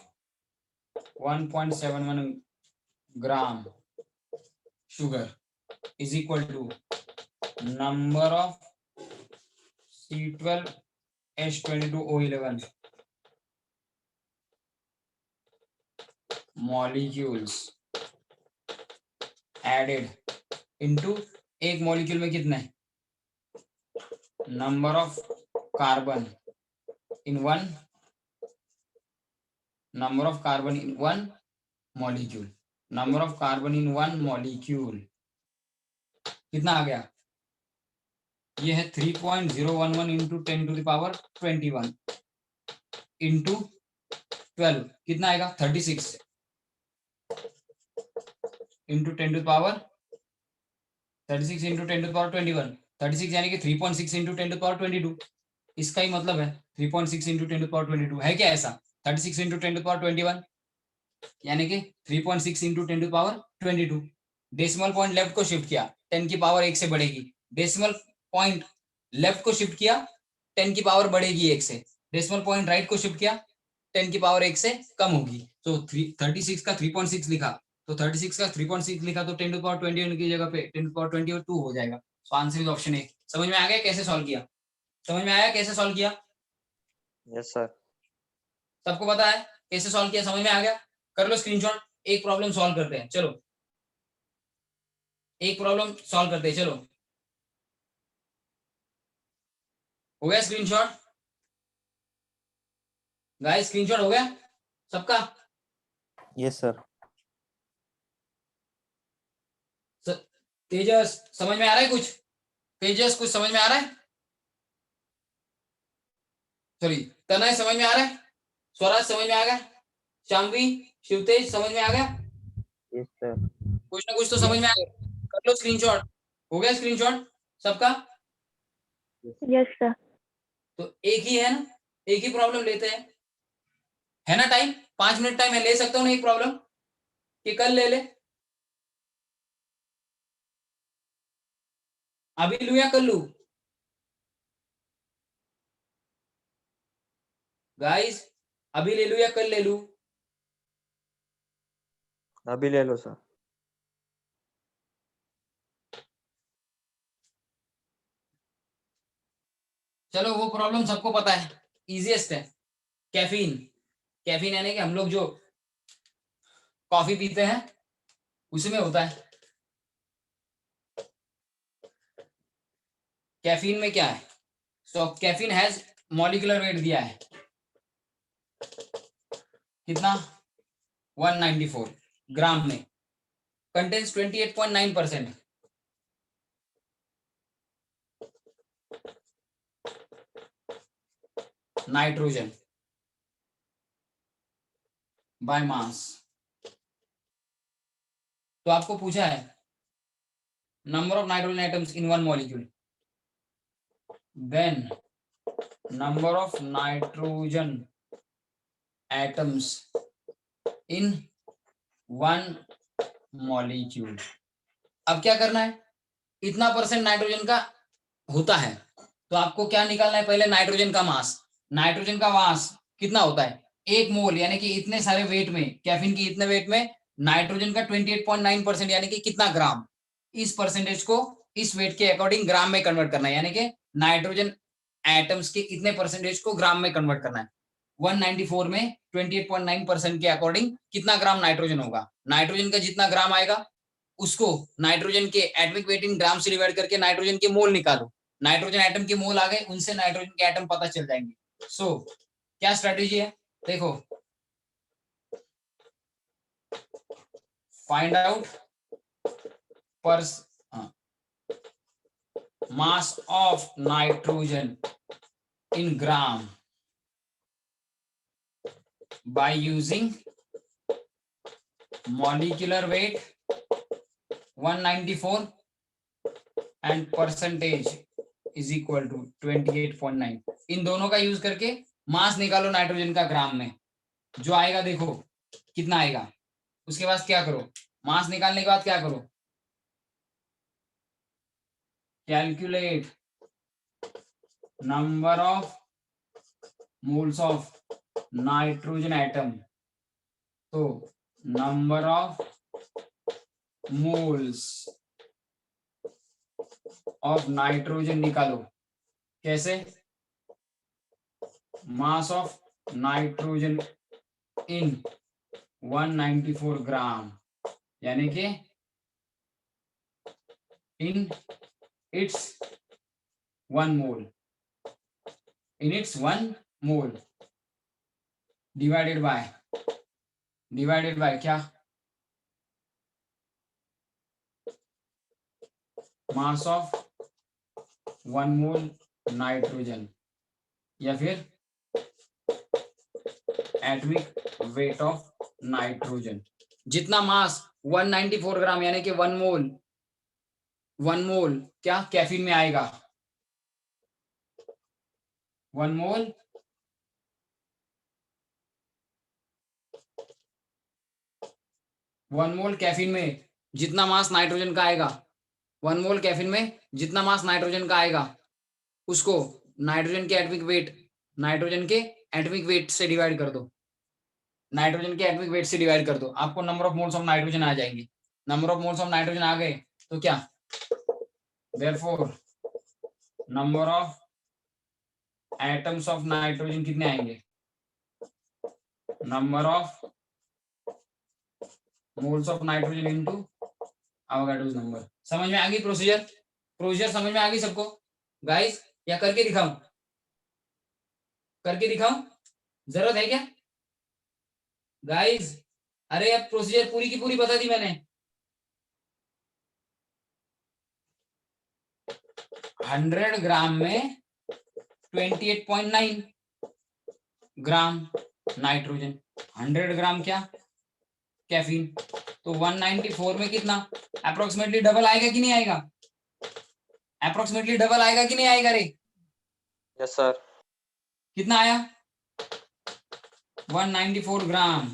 1.71 gram sugar is equal to number of C12H22O11 molecules added into, एक मॉलिक्यूल में कितने, number of carbon in one, number of carbon in one molecule, number of carbon in one molecule कितना आ गया, ये है 3.011 into 10⁻21 into 12, कितना आएगा 36 into 10⁻36 into 10⁻21, 36 यानी कि 3.6 इंटू 10⁻22। इसका ही मतलब है 3.6 इंटू 10⁻22 है क्या ऐसा, 36 इंटू 10⁻21 यानी कि 3.6 इंटू 10⁻22। डेसिमल पॉइंट लेफ्ट को शिफ्ट किया, 10 की पावर 1 से बढ़ेगी, डेसिमल पॉइंट लेफ्ट को शिफ्ट किया 10 की पावर बढ़ेगी 1 से, डेसिमल पॉइंट राइट को शिफ्ट किया 10 की पावर 1 से कम होगी। तो 36 का 3.6 लिखा, तो 36 का 3.6 लिखा तो 10⁻21 की जगह पे 10⁻22 हो जाएगा। तो आंसर इज ऑप्शन ए। समझ में आ गया कैसे सॉल्व किया, समझ में आया कैसे सॉल्व किया, यस सर। सबको पता है कैसे सॉल्व किया, समझ में आ गया। कर लो स्क्रीनशॉट, एक प्रॉब्लम सॉल्व करते हैं, चलो एक प्रॉब्लम सॉल्व करते हैं, चलो हो गया स्क्रीनशॉट, गाइस स्क्रीनशॉट हो गया सबका। Yes sir. तेजस समझ में आ रहा है कुछ, तेजस कुछ समझ में आ रहा है, सॉरी तनय समझ में आ रहा है, स्वराज समझ में आ गया, शामवी शिवतेज समझ में आ गया, यस सर। कुछ ना कुछ तो समझ में आ गया। कर लो स्क्रीनशॉट, हो गया स्क्रीनशॉट सबका। Yes sir. तो एक ही है ना, एक ही प्रॉब्लम लेते हैं, है ना टाइम, 5 मिनट टाइम है, ले सकता हूँ ना एक प्रॉब्लम कि कल ले ले, अभी लू या कल लू गाइस, अभी ले लू या कल ले लू, अभी ले लो सर। चलो वो प्रॉब्लम सबको पता है, इजीएस्ट है, कैफीन, कैफीन यानी कि हम लोग जो कॉफी पीते हैं उसमें होता है। कैफीन में क्या है, सो कैफीन हैज मॉलिक्यूलर वेट दिया है कितना 194 ग्राम में, कंटेन्स 28.9%, नाइट्रोजन बाय मास। तो आपको पूछा है number of nitrogen atoms in one molecule, then number of nitrogen atoms in one molecule. अब क्या करना है, इतना परसेंट नाइट्रोजन का होता है तो आपको क्या निकालना है, पहले नाइट्रोजन का मास. नाइट्रोजन का मास कितना होता है, 1 मोल, यानी कि इतने सारे वेट में, कैफीन की इतने वेट में नाइट्रोजन का 28.9% यानी कि कितना ग्राम. इस परसेंटेज को इस वेट के अकॉर्डिंग ग्राम में कन्वर्ट करना है, यानी कि नाइट्रोजन एटम्स के इतने परसेंटेज को ग्राम में कन्वर्ट करना है. 194 में 28.9% के अकॉर्डिंग कितना ग्राम नाइट्रोजन होगा. नाइट्रोजन का जितना ग्राम आएगा उसको नाइट्रोजन के एटॉमिक वेट इन ग्राम से डिवाइड करके नाइट्रोजन के मोल निकालो. नाइट्रोजन एटम के मोल आ गए, उनसे नाइट्रोजन के एटम पता चल जाएंगे. सो क्या स्ट्रेटेजी है, देखो, फाइंड आउट पर mass of nitrogen in gram by using molecular weight 194 and percentage is equal to 28.9. इन दोनों का यूज करके मास निकालो नाइट्रोजन का ग्राम में. जो आएगा देखो कितना आएगा, उसके बाद क्या करो, मास निकालने के बाद क्या करो, calculate number of moles of nitrogen atom. तो number of moles of nitrogen निकालो. कैसे, mass of nitrogen in 194 ग्राम, यानी कि in its 1 mole, in its 1 mole divided by क्या, mass of 1 mole नाइट्रोजन, या फिर एटॉमिक वेट ऑफ नाइट्रोजन. जितना मास 194 ग्राम यानी कि 1 मोल क्या कैफीन में आएगा, 1 मोल कैफीन में जितना मास नाइट्रोजन का आएगा, 1 मोल कैफीन में जितना मास नाइट्रोजन का आएगा उसको नाइट्रोजन के एटॉमिक वेट से डिवाइड कर दो. नाइट्रोजन के एटॉमिक वेट से डिवाइड कर दो, आपको number of moles of nitrogen आ जाएंगे. Number of moles of nitrogen आ गए तो क्या, therefore number of atoms of nitrogen कितने आएंगे, number of moles of nitrogen into Avogadro's number. समझ में आ गई प्रोसीजर समझ में आ गई सबको गाइस, या करके दिखाऊं, जरूरत है क्या गाइस. अरे अब प्रोसीजर पूरी की पूरी बता दी मैंने. 100 ग्राम में 28.9 ग्राम नाइट्रोजन, 100 ग्राम क्या कैफीन, तो 194 में कितना अप्रोक्सीमेटली डबल आएगा कि नहीं आएगा, अप्रोक्सीमेटली डबल आएगा कि नहीं आएगा रे. Yes sir. कितना आया, 194 ग्राम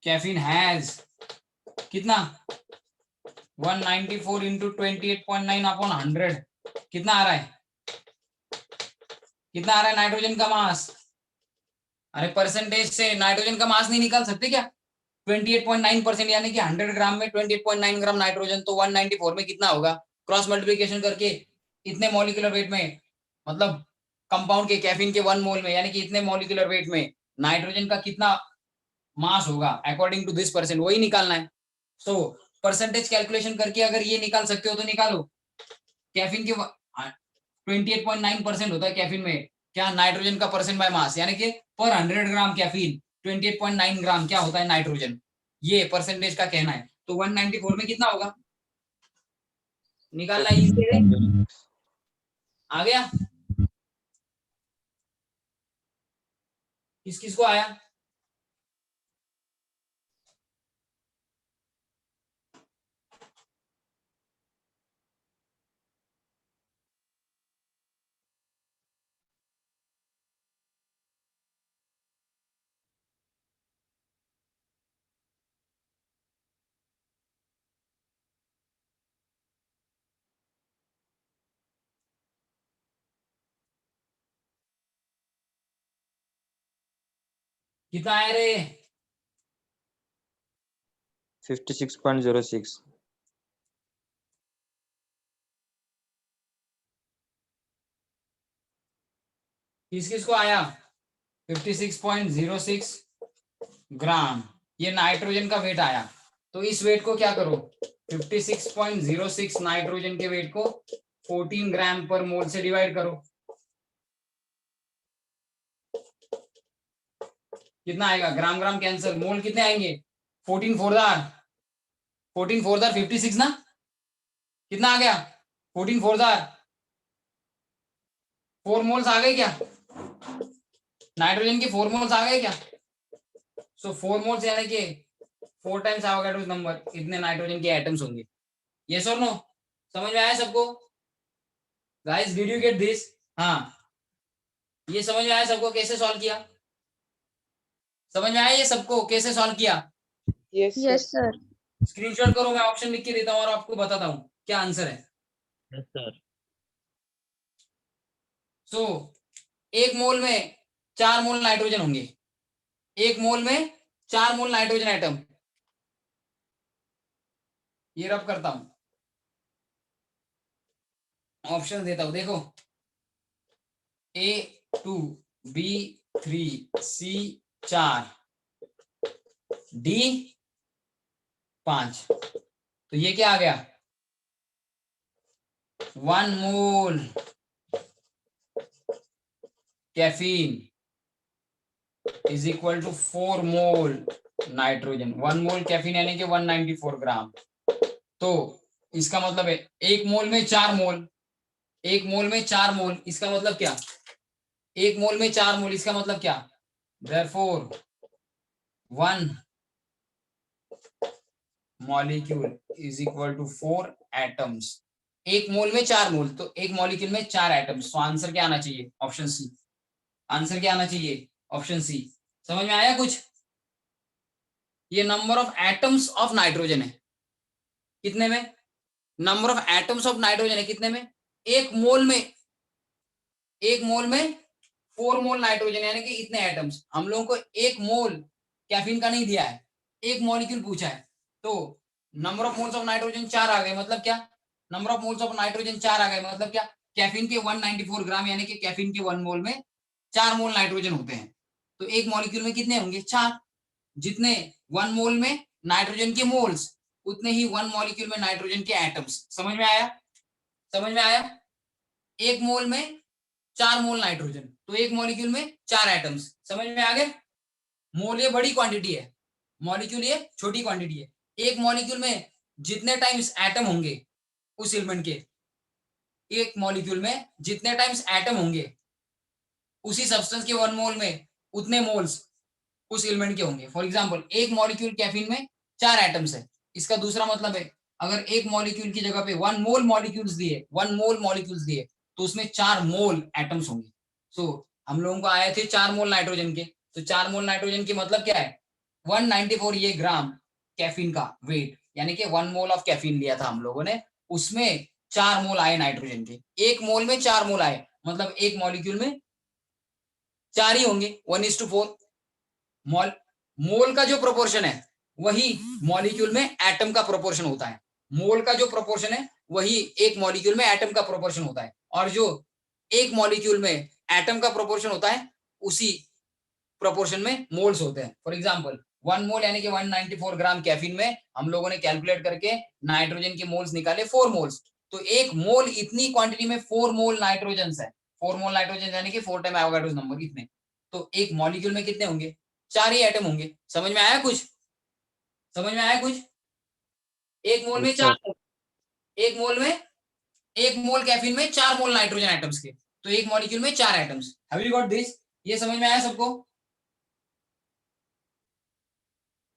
कैफीन हैज कितना 194 इंटू 28.9 अपॉन 100 कितना आ रहा है, नाइट्रोजन का मास. अरे परसेंटेज से नाइट्रोजन का मास नहीं निकाल सकते क्या, 28.9% यानी कि 100 ग्राम में 28.9 ग्राम नाइट्रोजन, तो 194 में कितना होगा, क्रॉस मल्टीप्लिकेशन करके इतने मॉलिक्यूलर वेट में, मतलब कंपाउंड के कैफीन के 1 मोल में, यानी कि इतने मॉलिक्यूलर वेट में नाइट्रोजन का कितना मास होगा अकॉर्डिंग टू दिस परसेंट, वही निकालना है. सो परसेंटेज कैलकुलेशन करके अगर ये निकाल सकते हो तो निकालो. कैफीन के 28.9% होता है कैफीन में क्या, नाइट्रोजन का परसेंट बाय मास, यानी कि पर 100 ग्राम कैफीन 28.9 ग्राम क्या होता है नाइट्रोजन, ये परसेंटेज का कहना है. तो 194 में कितना होगा निकालना इजी आ गया. किस किस को आया, कितना आया रे? 56.06। किस किस को आया? 56.06 ग्राम। ये नाइट्रोजन का वेट आया। तो इस वेट को क्या करो, 56.06 नाइट्रोजन के वेट को 14 ग्राम पर मोल से डिवाइड करो। कितना आएगा? ग्राम ग्राम कैंसिल, मोल कितने आएंगे? 14 फोर दार 56 ना। कितना आ गया? 14 फोर दार 4 मोल्स आ गए क्या? नाइट्रोजन के 4 मोल्स आ गए क्या? सो 4 मोल्स यानी कि 4 टाइम्स एवोगाड्रोस नंबर, इतने नाइट्रोजन के एटम्स होंगे। यस और नो? समझ में आया सबको? Guys did you get this? हाँ, ये समझ में आया सबको कैसे सॉल्व किया? समझ में आया ये सबको कैसे सॉल्व किया? Yes yes sir. स्क्रीनशॉट करो, मैं ऑप्शन लिख के देता हूँ और आपको बताता हूँ क्या आंसर है। Yes sir. सो एक मोल में 4 मोल नाइट्रोजन होंगे। एक मोल में 4 मोल नाइट्रोजन एटम। ये रब करता हूं, ऑप्शन देता हूं, देखो A2, B3, C4, D5। तो ये क्या आ गया? 1 mole caffeine is equal to 4 mole nitrogen. 1 mole caffeine यानी कि 194 ग्राम। तो इसका मतलब है एक मोल में 4 मोल, एक मोल में 4 मोल, इसका मतलब क्या? एक मोल में 4 मोल, इसका मतलब क्या? Therefore 1 molecule is equal to 4 atoms. एक मोल में 4 मोल, तो एक मॉलिक्यूल में 4 एटम्स। तो आंसर क्या आना चाहिए? ऑप्शन सी। आंसर क्या आना चाहिए? Option C. समझ में आया कुछ? ये number of atoms of nitrogen है। कितने में? Number of atoms of nitrogen है कितने में? एक मोल में, एक मोल में 4 मोल नाइट्रोजन यानी कि इतने एटम्स। हम लोगों को एक मोल कैफीन का नहीं दिया है, एक मॉलिक्यूल पूछा है। तो number of moles of nitrogen 4 आ गए, मतलब क्या? Number of moles of nitrogen 4 आ गए, मतलब क्या? कैफीन के 194 ग्राम यानी कि कैफीन के 1 मोल में 4 मोल नाइट्रोजन होते हैं। तो एक मॉलिक्यूल में कितने होंगे? 4। जितने 1 मोल में नाइट्रोजन के मोल्स, उतने ही 1 मॉलिक्यूल में नाइट्रोजन के एटम्स। समझ में आया? समझ में आया? एक मोल में 4 मोल नाइट्रोजन, तो एक मॉलिक्यूल में 4 एटम्स। समझ में आ गए? मोल ये बड़ी क्वांटिटी है, मॉलिक्यूल ये छोटी क्वांटिटी है। एक मॉलिक्यूल में जितने टाइम्स एटम होंगे उस एलिमेंट के, एक मॉलिक्यूल में जितने टाइम्स एटम होंगे उसी सब्सटेंस के 1 मोल में उतने मोल्स उस एलिमेंट के होंगे। फॉर एग्जांपल एक मॉलिक्यूल कैफीन में 4 एटम्स है, इसका दूसरा मतलब है अगर एक मॉलिक्यूल की जगह पे 1 मोल मॉलिक्यूल्स दिए, 1 मोल मॉलिक्यूल्स दिए, तो उसमें 4 मोल एटम्स होंगे। सो हम लोगों को आए थे 4 मोल नाइट्रोजन के, तो 4 मोल नाइट्रोजन के मतलब क्या है? 194 ये ग्राम कैफीन का वेट, यानी कि 1 मोल ऑफ कैफीन लिया था हम लोगों ने, उसमें 4 मोल आए नाइट्रोजन के। एक मोल में 4 मोल आए, मतलब एक मॉलिक्यूल में 4 ही होंगे, 1:4। मोल मोल का जो प्रोपोर्शन है वही मॉलिक्यूल में एटम का प्रोपोर्शन होता है। मोल का जो प्रोपोर्शन है वही एक मॉलिक्यूल में एटम का प्रोपोर्शन होता है, और जो एक मॉलिक्यूल में एटम का प्रोपोर्शन होता है उसी प्रोपोर्शन में मोल्स होते हैं। फॉर एग्जांपल 1 मोल यानी कि 194 ग्राम कैफीन में हम लोगों ने कैलकुलेट करके नाइट्रोजन के मोल्स निकाले 4 मोल्स। तो एक मोल इतनी क्वांटिटी में 4 मोल नाइट्रोजन है, 4 मोल नाइट्रोजन यानी कि 4 टाइम एवोगाड्रोस नंबर इतने। तो एक मॉलिक्यूल में कितने होंगे? 4 ही एटम होंगे। समझ में आया कुछ? समझ में आया कुछ? एक मोल में यस 4, सर। एक मोल में, एक मोल कैफीन में 4 मोल नाइट्रोजन एटम्स के, तो एक मॉलिक्यूल में 4 atoms. Have you got this? ये समझ में आया सबको?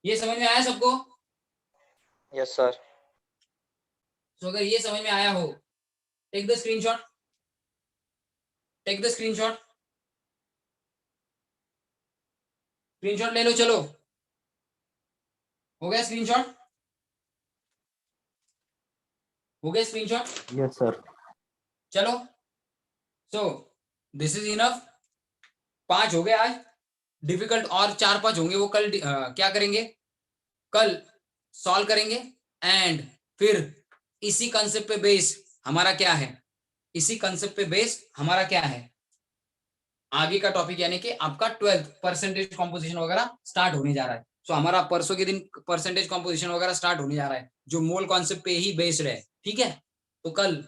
ये समझ में आया सबको? Yes sir. तो अगर ये समझ में आया हो, take the screenshot, take the screenshot, screenshot ले लो। चलो, हो गया स्क्रीनशॉट? हो गया स्क्रीनशॉट? Yes sir. चलो, सो दिस इज इनफ। 5 हो गए आज। डिफिकल्ट और 4-5 होंगे, वो कल क्या करेंगे, कल सॉल्व करेंगे। एंड फिर इसी कंसेप्ट पे बेस हमारा क्या है, इसी कंसेप्ट पे बेस हमारा क्या है आगे का टॉपिक, यानी कि आपका 12th परसेंटेज कॉम्पोजिशन वगैरह स्टार्ट होने जा रहा है। सो हमारा परसों के दिन परसेंटेज कॉम्पोजिशन वगैरह स्टार्ट होने जा रहा है, जो मोल कॉन्सेप्ट पे ही बेस्ड है। ठीक है, तो कल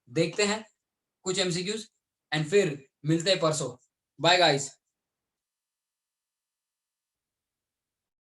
देखते हैं कुछ एमसीक्यूज एंड फिर मिलते हैं परसों। Bye guys.